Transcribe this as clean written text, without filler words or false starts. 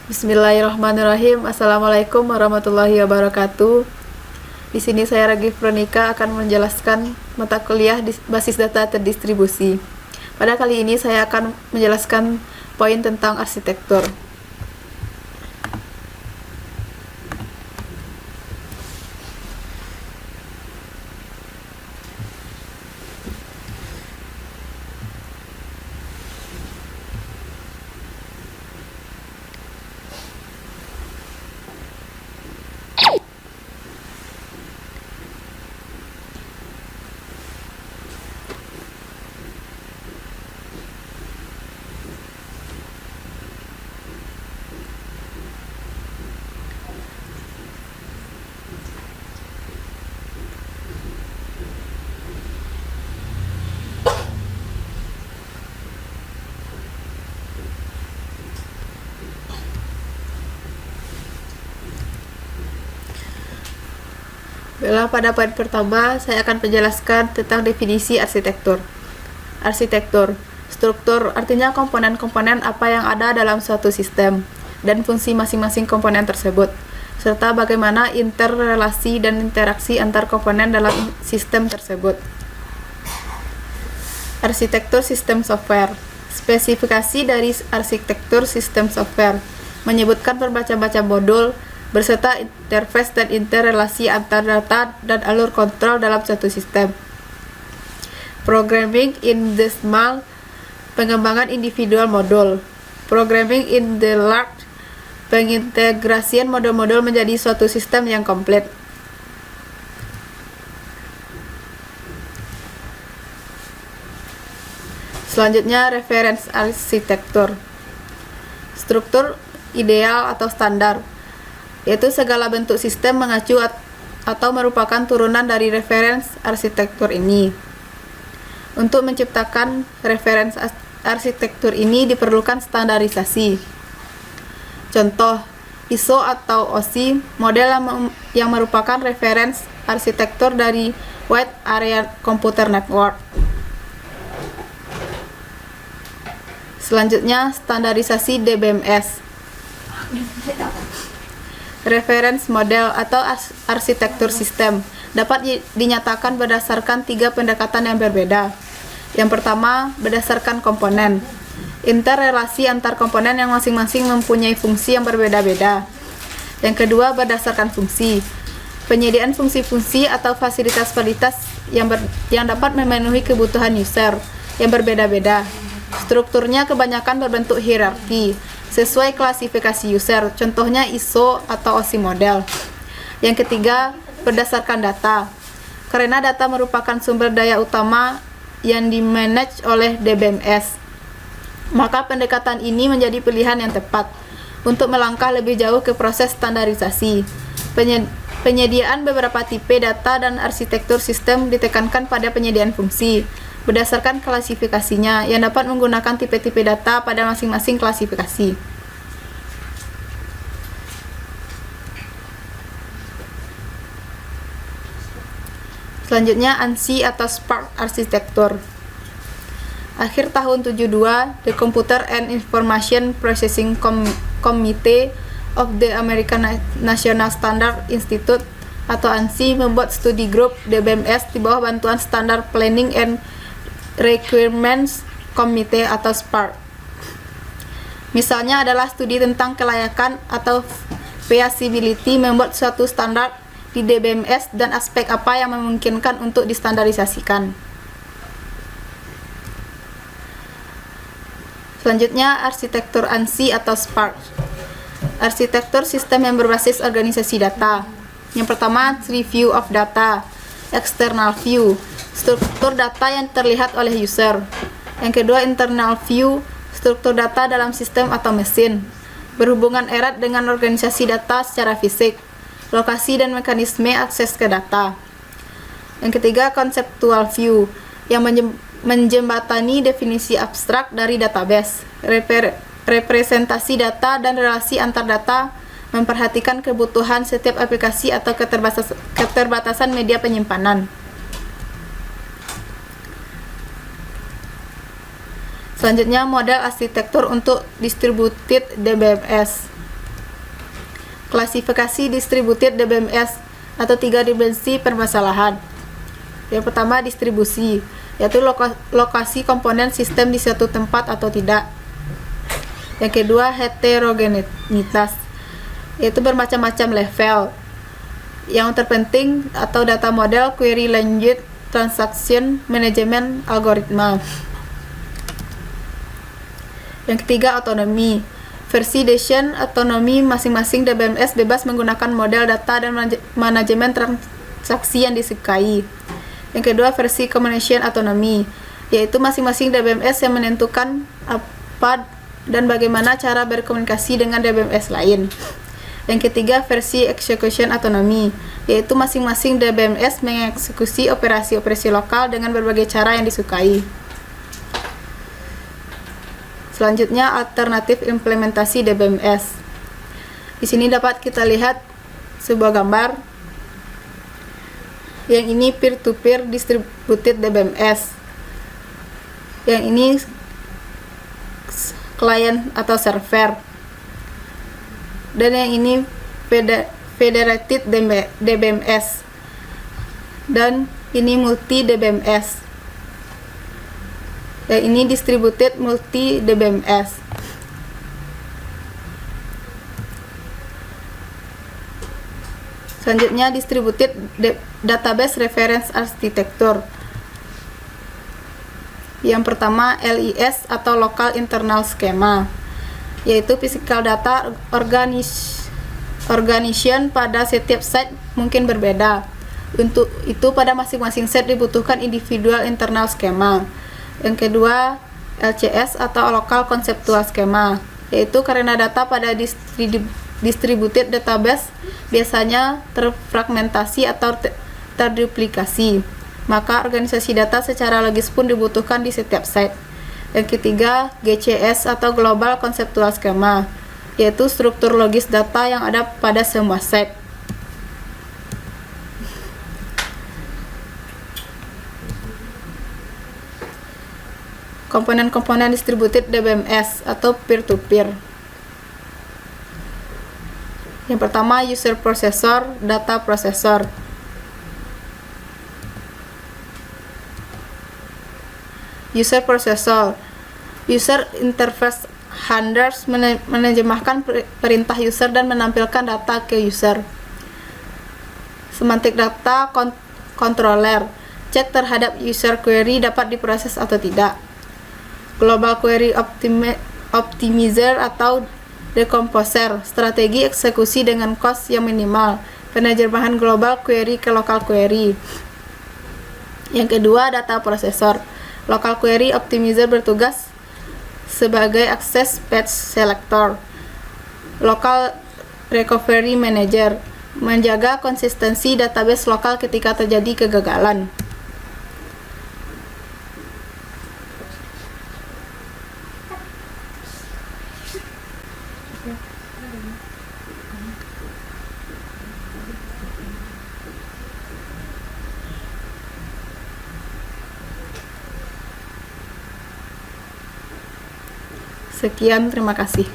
Bismillahirrahmanirrahim. Assalamualaikum warahmatullahi wabarakatuh. Di sini saya Ragif Veronica akan menjelaskan mata kuliah basis data terdistribusi. Pada kali ini saya akan menjelaskan poin tentang arsitektur. Baiklah, pada poin pertama saya akan menjelaskan tentang definisi arsitektur. Arsitektur, struktur artinya komponen-komponen apa yang ada dalam suatu sistem dan fungsi masing-masing komponen tersebut, serta bagaimana interrelasi dan interaksi antar komponen dalam sistem tersebut. Arsitektur sistem software. Spesifikasi dari arsitektur sistem software menyebutkan bermacam-macam modul berserta interface dan interrelasi antar data dan alur kontrol dalam suatu sistem. Programming in the small, pengembangan individual modul. Programming in the large, pengintegrasian modul-modul menjadi suatu sistem yang komplit. Selanjutnya, reference arsitektur. Struktur ideal atau standar, yaitu segala bentuk sistem mengacu atau merupakan turunan dari reference arsitektur ini. Untuk menciptakan reference arsitektur ini diperlukan standarisasi. Contoh, ISO atau OSI, model yang merupakan reference arsitektur dari Wide Area Computer Network. Selanjutnya, standarisasi DBMS. Reference model atau arsitektur sistem dapat dinyatakan berdasarkan 3 pendekatan yang berbeda. Yang pertama, berdasarkan komponen. Interrelasi antar komponen yang masing-masing mempunyai fungsi yang berbeda-beda. Yang kedua, berdasarkan fungsi. Penyediaan fungsi-fungsi atau fasilitas-fasilitas yang dapat memenuhi kebutuhan user yang berbeda-beda. Strukturnya kebanyakan berbentuk hierarki sesuai klasifikasi user, contohnya ISO atau OSI model. Yang ketiga, berdasarkan data. Karena data merupakan sumber daya utama yang dimanage oleh DBMS, maka pendekatan ini menjadi pilihan yang tepat untuk melangkah lebih jauh ke proses standarisasi. Penyediaan beberapa tipe data dan arsitektur sistem ditekankan pada penyediaan fungsi berdasarkan klasifikasinya yang dapat menggunakan tipe-tipe data pada masing-masing klasifikasi. Selanjutnya, ANSI atau Spark Architecture. Akhir tahun 72, The Computer and Information Processing Committee of the American National Standard Institute atau ANSI membuat studi grup DBMS di bawah bantuan Standard Planning and Requirements Committee atau SPARC. Misalnya adalah studi tentang kelayakan atau feasibility membuat suatu standar di DBMS dan aspek apa yang memungkinkan untuk distandarisasikan. Selanjutnya, arsitektur ANSI atau SPARC. Arsitektur sistem yang berbasis organisasi data. Yang pertama, tree view of data. External view, struktur data yang terlihat oleh user. Yang kedua, internal view, struktur data dalam sistem atau mesin, berhubungan erat dengan organisasi data secara fisik, lokasi dan mekanisme akses ke data. Yang ketiga, conceptual view, yang menjembatani definisi abstrak dari database, representasi data dan relasi antar data, memperhatikan kebutuhan setiap aplikasi atau keterbatasan media penyimpanan. Selanjutnya, model arsitektur untuk distributed DBMS. Klasifikasi distributed DBMS atau 3 dimensi permasalahan. Yang pertama distribusi, yaitu lokasi komponen sistem di suatu tempat atau tidak. Yang kedua heterogenitas, yaitu bermacam-macam level. Yang terpenting atau data model, query language, transaction management, algoritma. Yang ketiga autonomi, validation otonomi masing-masing DBMS bebas menggunakan model data dan manajemen transaksi yang disukai. Yang kedua versi communication autonomy, yaitu masing-masing DBMS yang menentukan apa dan bagaimana cara berkomunikasi dengan DBMS lain. Yang ketiga versi execution autonomy, yaitu masing-masing DBMS mengeksekusi operasi-operasi lokal dengan berbagai cara yang disukai. Selanjutnya alternatif implementasi DBMS. Di sini dapat kita lihat sebuah gambar. Yang ini peer-to-peer distributed DBMS. Yang ini client atau server. Dan yang ini federated DBMS. Dan ini multi DBMS. Yang ini distributed multi DBMS. Selanjutnya distributed database reference architecture. Yang pertama LIS atau local internal schema, yaitu physical data organization pada setiap site mungkin berbeda. Untuk itu pada masing-masing site dibutuhkan individual internal schema. Yang kedua LCS atau local conceptual schema, yaitu karena data pada distributed database biasanya terfragmentasi atau terduplikasi, maka organisasi data secara logis pun dibutuhkan di setiap site. Yang ketiga GCS atau Global Conceptual Schema, yaitu struktur logis data yang ada pada semua site. Komponen-komponen distributed DBMS atau peer-to-peer. Yang pertama user processor, data processor. User processor, user interface handlers menerjemahkan perintah user dan menampilkan data ke user. Semantic data controller, cek terhadap user query dapat diproses atau tidak. Global query optimizer atau decomposer, strategi eksekusi dengan cost yang minimal, penerjemahan global query ke local query. Yang kedua data processor, local query optimizer bertugas sebagai access patch selector. Local recovery manager, menjaga konsistensi database lokal ketika terjadi kegagalan. Sekian, terima kasih.